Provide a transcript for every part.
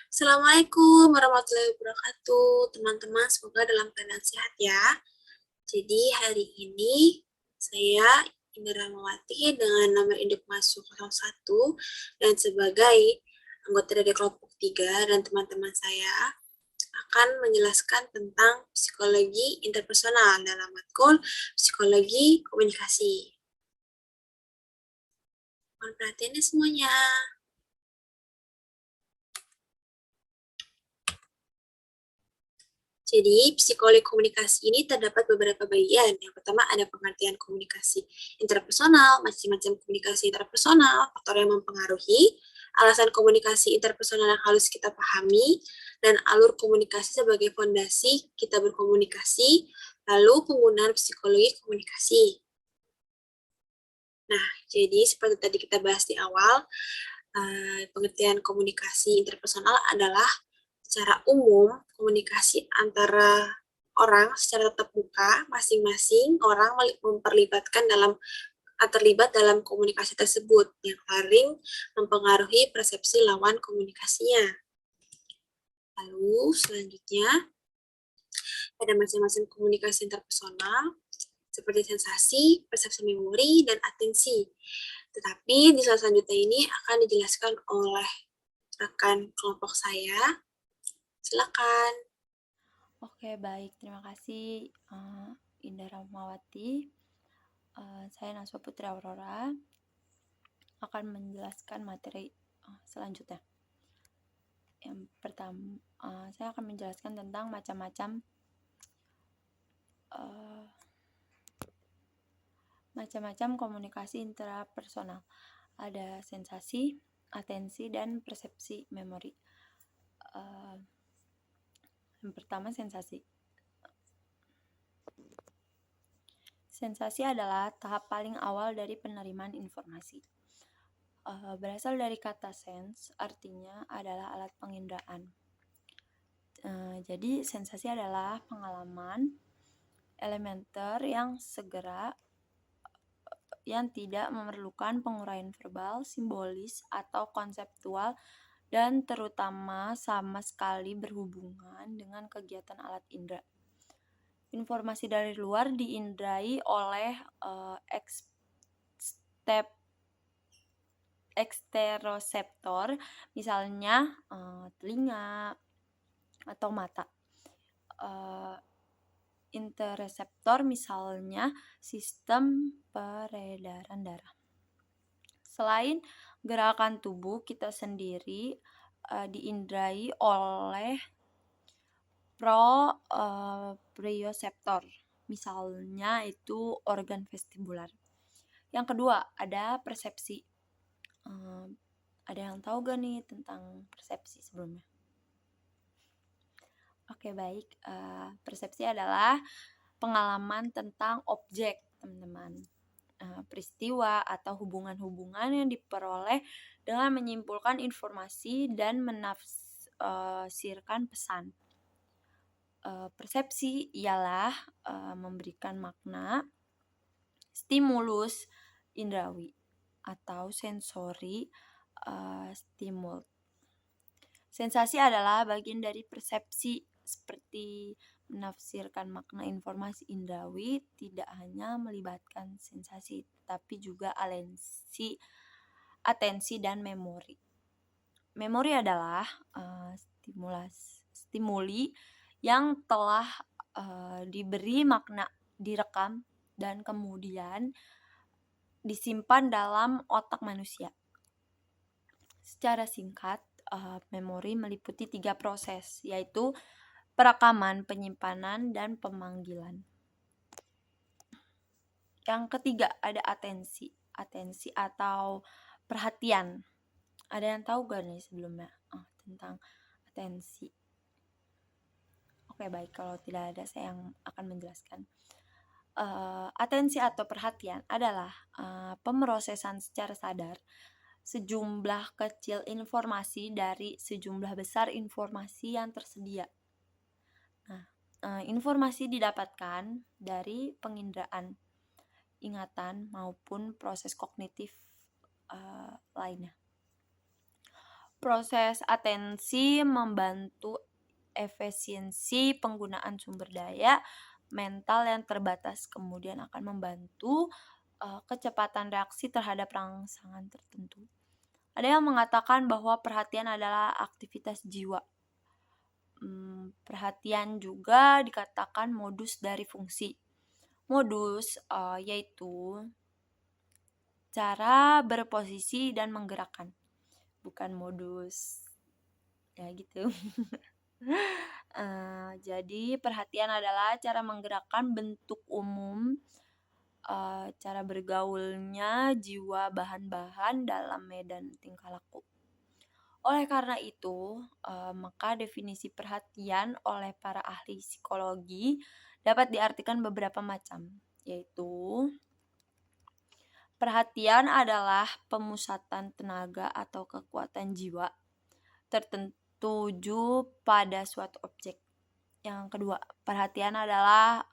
Assalamualaikum warahmatullahi wabarakatuh, teman-teman. Semoga dalam keadaan sehat ya. Jadi hari ini saya Indra Mawati dengan nomor induk masuk 01 dan sebagai anggota dari kelompok 3 dan teman-teman saya akan menjelaskan tentang psikologi interpersonal dalam matkul psikologi komunikasi. Mohon perhatiannya semuanya. Jadi, psikologi komunikasi ini terdapat beberapa bagian. Yang pertama ada pengertian komunikasi interpersonal, macam-macam komunikasi interpersonal, faktor yang mempengaruhi, alasan komunikasi interpersonal yang harus kita pahami, dan alur komunikasi sebagai fondasi kita berkomunikasi, lalu penggunaan psikologi komunikasi. Nah, jadi seperti tadi kita bahas di awal, pengertian komunikasi interpersonal adalah secara umum, komunikasi antara orang secara tatap muka, masing-masing orang terlibat dalam komunikasi tersebut yang saling mempengaruhi persepsi lawan komunikasinya. Lalu selanjutnya ada macam-macam komunikasi interpersonal seperti sensasi, persepsi memori, dan atensi. Tetapi di slide selanjutnya ini akan dijelaskan oleh rekan kelompok saya. Silakan. Oke, baik. Terima kasih Indah Rahmawati. Saya Naswa Putri Aurora akan menjelaskan materi selanjutnya. Yang pertama, saya akan menjelaskan tentang macam-macam komunikasi intrapersonal. Ada sensasi, atensi, dan persepsi memori. Yang pertama, sensasi. Sensasi adalah tahap paling awal dari penerimaan informasi. Berasal dari kata sense, artinya adalah alat penginderaan. Jadi sensasi adalah pengalaman elementer yang segera yang tidak memerlukan penguraian verbal, simbolis, atau konseptual dan terutama sama sekali berhubungan dengan kegiatan alat indera. Informasi dari luar diinderai oleh eksteroseptor, misalnya telinga atau mata. Intereseptor misalnya sistem peredaran darah. Selain gerakan tubuh kita sendiri diinderai oleh proprioseptor, misalnya itu organ vestibular. Yang kedua ada persepsi. Ada yang tahu gak nih tentang persepsi sebelumnya? Oke, baik. Persepsi adalah pengalaman tentang objek, teman-teman. Peristiwa atau hubungan-hubungan yang diperoleh dengan menyimpulkan informasi dan menafsirkan pesan. Persepsi ialah memberikan makna stimulus indrawi atau sensori stimul. Sensasi adalah bagian dari persepsi, seperti menafsirkan makna informasi indrawi tidak hanya melibatkan sensasi, tapi juga atensi dan memori. Memori adalah stimuli yang telah diberi makna, direkam, dan kemudian disimpan dalam otak manusia. Secara singkat, memori meliputi 3 proses, yaitu perekaman, penyimpanan, dan pemanggilan. Yang ketiga ada atensi. Atensi atau perhatian. Ada yang tahu gak nih sebelumnya tentang atensi? Oke, baik. Kalau tidak ada, saya yang akan menjelaskan. Atensi atau perhatian adalah pemrosesan secara sadar sejumlah kecil informasi dari sejumlah besar informasi yang tersedia. Nah, informasi didapatkan dari penginderaan, ingatan maupun proses kognitif lainnya. Proses atensi membantu efisiensi penggunaan sumber daya mental yang terbatas, kemudian akan membantu kecepatan reaksi terhadap rangsangan tertentu. Ada yang mengatakan bahwa perhatian adalah aktivitas jiwa. Perhatian juga dikatakan modus dari fungsi. Modus yaitu cara berposisi dan menggerakkan, bukan modus ya gitu. Jadi perhatian adalah cara menggerakkan bentuk umum, cara bergaulnya jiwa bahan-bahan dalam medan tingkah laku. Oleh karena itu, maka definisi perhatian oleh para ahli psikologi dapat diartikan beberapa macam, yaitu perhatian adalah pemusatan tenaga atau kekuatan jiwa tertuju pada suatu objek. Yang kedua, perhatian adalah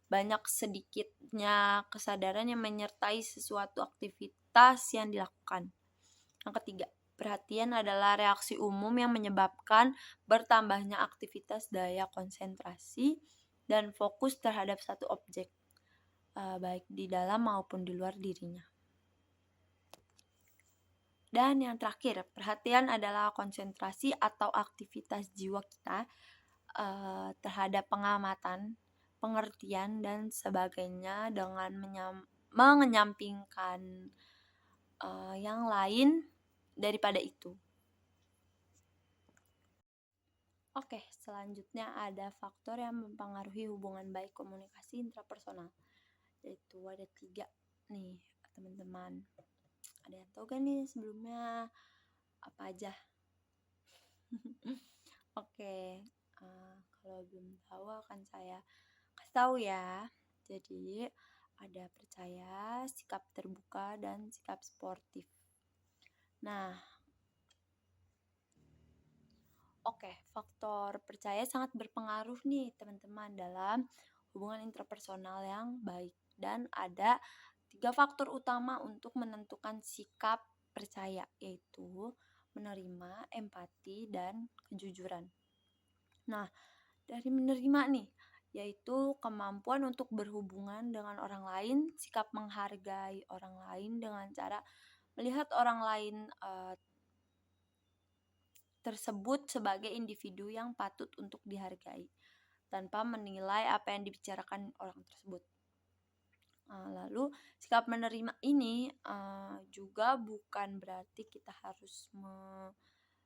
banyak sedikitnya kesadaran yang menyertai sesuatu aktivitas yang dilakukan. Yang ketiga, perhatian adalah reaksi umum yang menyebabkan bertambahnya aktivitas daya konsentrasi dan fokus terhadap satu objek, baik di dalam maupun di luar dirinya. Dan yang terakhir, perhatian adalah konsentrasi atau aktivitas jiwa kita terhadap pengamatan, pengertian, dan sebagainya dengan menyampingkan yang lain daripada itu. Oke, selanjutnya ada faktor yang mempengaruhi hubungan baik komunikasi intrapersonal. Yaitu ada 3 nih, teman-teman. Ada yang tahu gak nih sebelumnya apa aja? Oke, kalau belum tahu akan saya kasih tahu ya. Jadi ada percaya, sikap terbuka, dan sikap sportif. Nah, oke, faktor percaya sangat berpengaruh nih teman-teman dalam hubungan intrapersonal yang baik. Dan ada 3 faktor utama untuk menentukan sikap percaya, yaitu menerima, empati, dan kejujuran. Nah, dari menerima nih, yaitu kemampuan untuk berhubungan dengan orang lain, sikap menghargai orang lain dengan cara melihat orang lain tersebut sebagai individu yang patut untuk dihargai, tanpa menilai apa yang dibicarakan orang tersebut. Lalu sikap menerima ini juga bukan berarti kita harus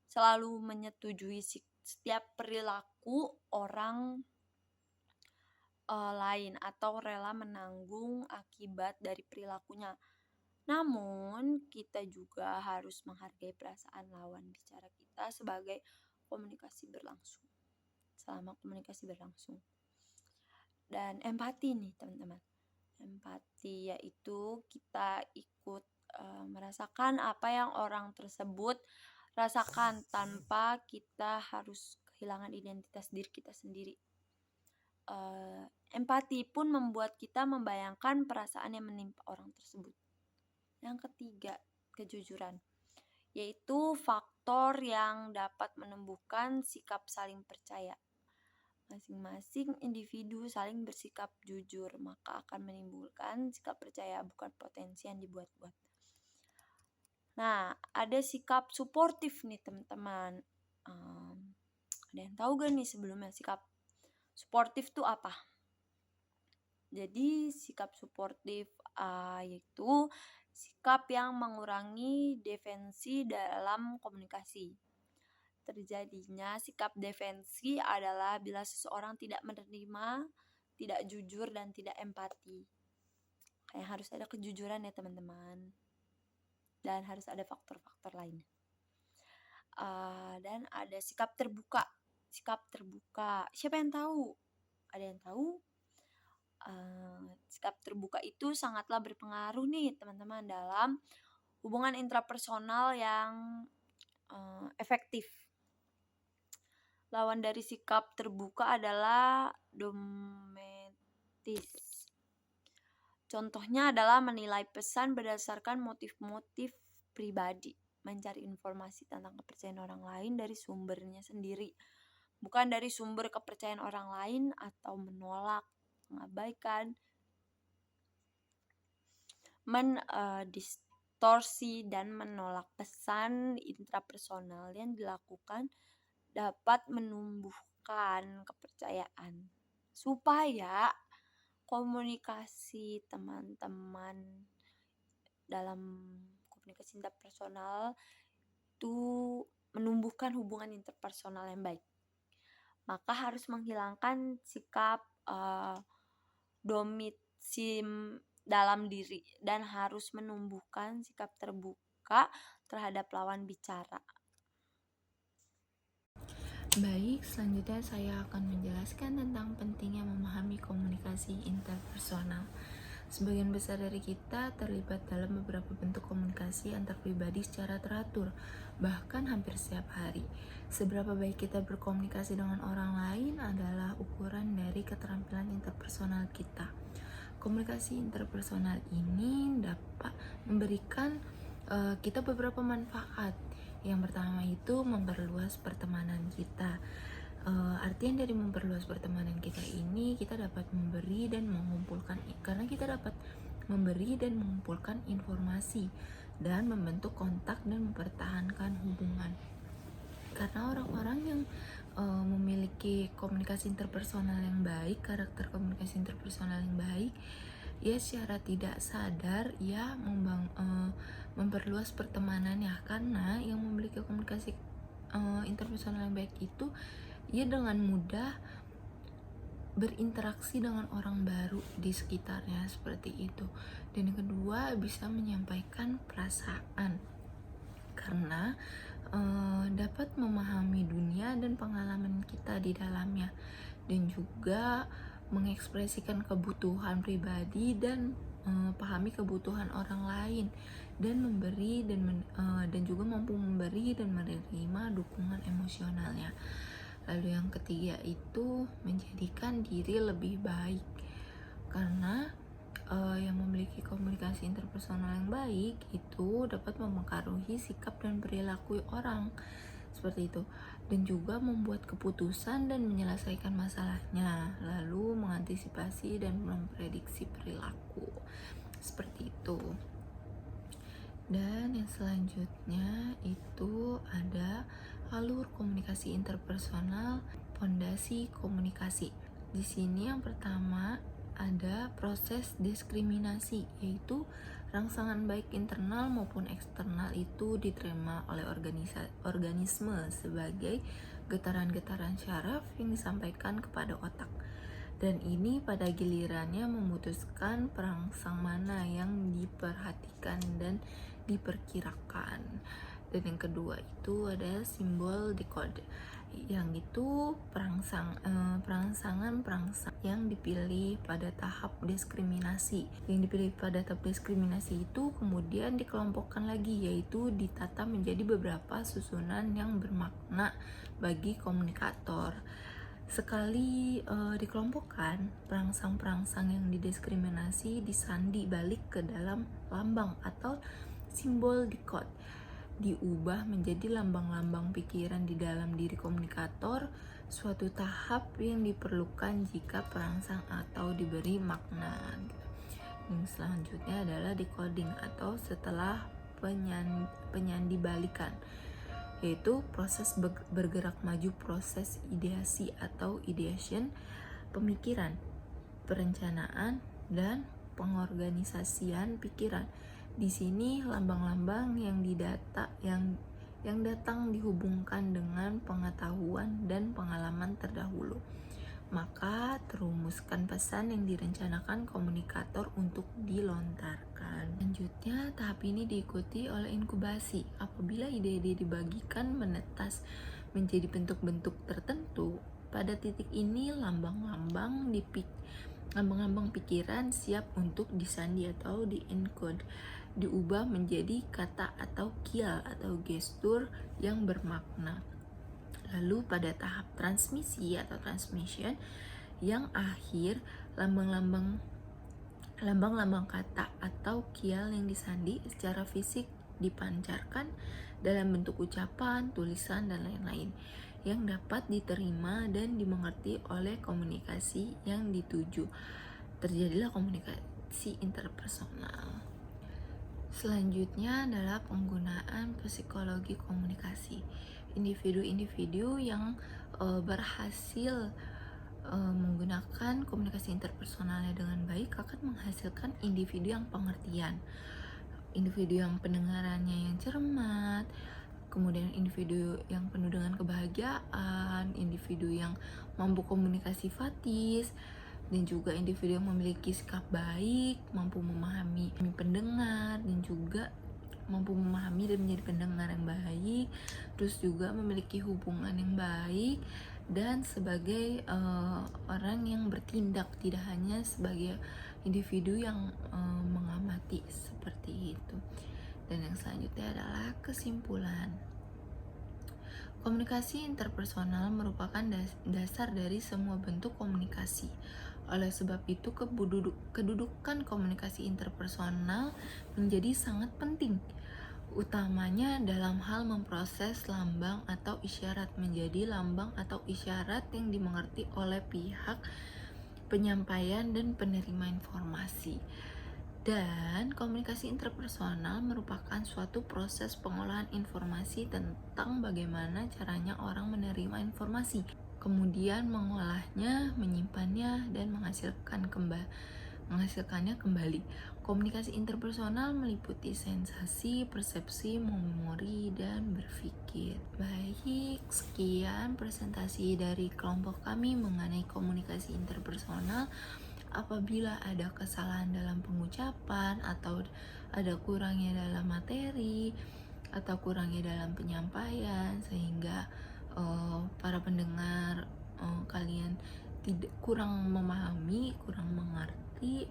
selalu menyetujui setiap perilaku orang lain atau rela menanggung akibat dari perilakunya. Namun, kita juga harus menghargai perasaan lawan bicara kita sebagai komunikasi berlangsung. Selama komunikasi berlangsung. Dan empati nih, teman-teman. Empati yaitu kita ikut merasakan apa yang orang tersebut rasakan tanpa kita harus kehilangan identitas diri kita sendiri. Empati pun membuat kita membayangkan perasaan yang menimpa orang tersebut. Yang ketiga, kejujuran, yaitu faktor yang dapat menumbuhkan sikap saling percaya. Masing-masing individu saling bersikap jujur, maka akan menimbulkan sikap percaya, bukan potensi yang dibuat-buat. Nah, ada sikap suportif nih teman-teman. Ada yang tahu gak nih sebelumnya sikap suportif itu apa? Jadi sikap suportif yaitu sikap yang mengurangi defensi dalam komunikasi. Terjadinya sikap defensi adalah bila seseorang tidak menerima, tidak jujur, dan tidak empati. Kayak harus ada kejujuran ya teman-teman. Dan harus ada faktor-faktor lain. Dan ada sikap terbuka. Sikap terbuka. Siapa yang tahu? Ada yang tahu? Sikap terbuka itu sangatlah berpengaruh nih teman-teman dalam hubungan intrapersonal yang efektif. Lawan dari sikap terbuka adalah dogmatis. Contohnya adalah menilai pesan berdasarkan motif-motif pribadi. mencari informasi tentang kepercayaan orang lain dari sumbernya sendiri, bukan dari sumber kepercayaan orang lain atau menolak, mengabaikan, mendistorsi dan menolak pesan intrapersonal yang dilakukan dapat menumbuhkan kepercayaan supaya komunikasi teman-teman dalam komunikasi interpersonal itu menumbuhkan hubungan interpersonal yang baik. Maka harus menghilangkan sikap domisim dalam diri dan harus menumbuhkan sikap terbuka terhadap lawan bicara. Baik, selanjutnya saya akan menjelaskan tentang pentingnya memahami komunikasi interpersonal. Sebagian besar dari kita terlibat dalam beberapa bentuk komunikasi antar pribadi secara teratur, bahkan hampir setiap hari. Seberapa baik kita berkomunikasi dengan orang lain adalah ukuran dari keterampilan interpersonal kita. Komunikasi interpersonal ini dapat memberikan kita beberapa manfaat. Yang pertama itu memperluas pertemanan kita. Artian dari memperluas pertemanan kita ini, kita dapat memberi dan mengumpulkan, karena kita dapat memberi dan mengumpulkan informasi dan membentuk kontak dan mempertahankan hubungan. Karena orang-orang yang memiliki komunikasi interpersonal yang baik, karakter komunikasi interpersonal yang baik, ya secara tidak sadar ya memperluas pertemanannya, karena yang memiliki komunikasi interpersonal yang baik itu ia dengan mudah berinteraksi dengan orang baru di sekitarnya seperti itu. Dan yang kedua, bisa menyampaikan perasaan karena dapat memahami dunia dan pengalaman kita di dalamnya, dan juga mengekspresikan kebutuhan pribadi dan pahami kebutuhan orang lain, dan memberi dan juga mampu memberi dan menerima dukungan emosionalnya. Lalu yang ketiga itu menjadikan diri lebih baik, karena yang memiliki komunikasi interpersonal yang baik itu dapat mempengaruhi sikap dan perilaku orang seperti itu, dan juga membuat keputusan dan menyelesaikan masalahnya, lalu mengantisipasi dan memprediksi perilaku seperti itu. Dan yang selanjutnya itu ada alur komunikasi interpersonal, fondasi komunikasi. Di sini yang pertama ada proses diskriminasi, yaitu rangsangan baik internal maupun eksternal itu diterima oleh organisme sebagai getaran-getaran syaraf yang disampaikan kepada otak. Dan ini pada gilirannya memutuskan perangsang mana yang diperhatikan dan diperkirakan. Dan yang kedua itu ada simbol decode, yang itu perangsangan yang dipilih pada tahap diskriminasi. Yang dipilih pada tahap diskriminasi itu kemudian dikelompokkan lagi, yaitu ditata menjadi beberapa susunan yang bermakna bagi komunikator. Sekali dikelompokkan, perangsang-perangsang yang didiskriminasi disandi balik ke dalam lambang atau simbol decode, diubah menjadi lambang-lambang pikiran di dalam diri komunikator, suatu tahap yang diperlukan jika perangsang atau diberi makna. Yang selanjutnya adalah decoding atau setelah penyandibalikan, yaitu proses bergerak maju, proses ideasi atau ideation, pemikiran, perencanaan, dan pengorganisasian pikiran. Di sini lambang-lambang yang datang dihubungkan dengan pengetahuan dan pengalaman terdahulu. Maka terumuskan pesan yang direncanakan komunikator untuk dilontarkan. Selanjutnya, tahap ini diikuti oleh inkubasi. Apabila ide-ide dibagikan menetas menjadi bentuk-bentuk tertentu, pada titik ini lambang-lambang pikiran siap untuk disandi atau di-encode, diubah menjadi kata atau kial atau gestur yang bermakna. Lalu pada tahap transmisi atau transmission yang akhir, lambang-lambang kata atau kial yang disandi secara fisik dipancarkan dalam bentuk ucapan, tulisan, dan lain-lain yang dapat diterima dan dimengerti oleh komunikasi yang dituju. Terjadilah komunikasi interpersonal. Selanjutnya adalah penggunaan psikologi komunikasi. Individu-individu yang berhasil menggunakan komunikasi interpersonalnya dengan baik akan menghasilkan individu yang pengertian, individu yang pendengarannya yang cermat, kemudian individu yang penuh dengan kebahagiaan, individu yang mampu komunikasi fatis, dan juga individu yang memiliki sikap baik, mampu memahami pendengar, dan juga mampu memahami dan menjadi pendengar yang baik, terus juga memiliki hubungan yang baik, dan sebagai orang yang bertindak, tidak hanya sebagai individu yang mengamati seperti itu. Dan yang selanjutnya adalah kesimpulan. Komunikasi interpersonal merupakan dasar dari semua bentuk komunikasi. Oleh sebab itu, kedudukan komunikasi interpersonal menjadi sangat penting, utamanya dalam hal memproses lambang atau isyarat menjadi lambang atau isyarat yang dimengerti oleh pihak penyampaian dan penerima informasi. Dan komunikasi interpersonal merupakan suatu proses pengolahan informasi tentang bagaimana caranya orang menerima informasi, kemudian mengolahnya, menyimpannya, dan menghasilkannya kembali. Komunikasi interpersonal meliputi sensasi, persepsi, memori, dan berpikir. Baik, sekian presentasi dari kelompok kami mengenai komunikasi interpersonal. Apabila ada kesalahan dalam pengucapan atau ada kurangnya dalam materi atau kurangnya dalam penyampaian sehingga para pendengar kalian kurang memahami, kurang mengerti,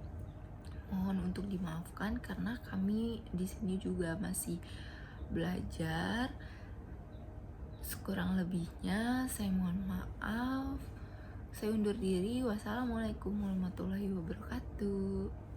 mohon untuk dimaafkan karena kami di sini juga masih belajar. Sekurang lebihnya saya mohon maaf. Saya undur diri. Wassalamualaikum warahmatullahi wabarakatuh.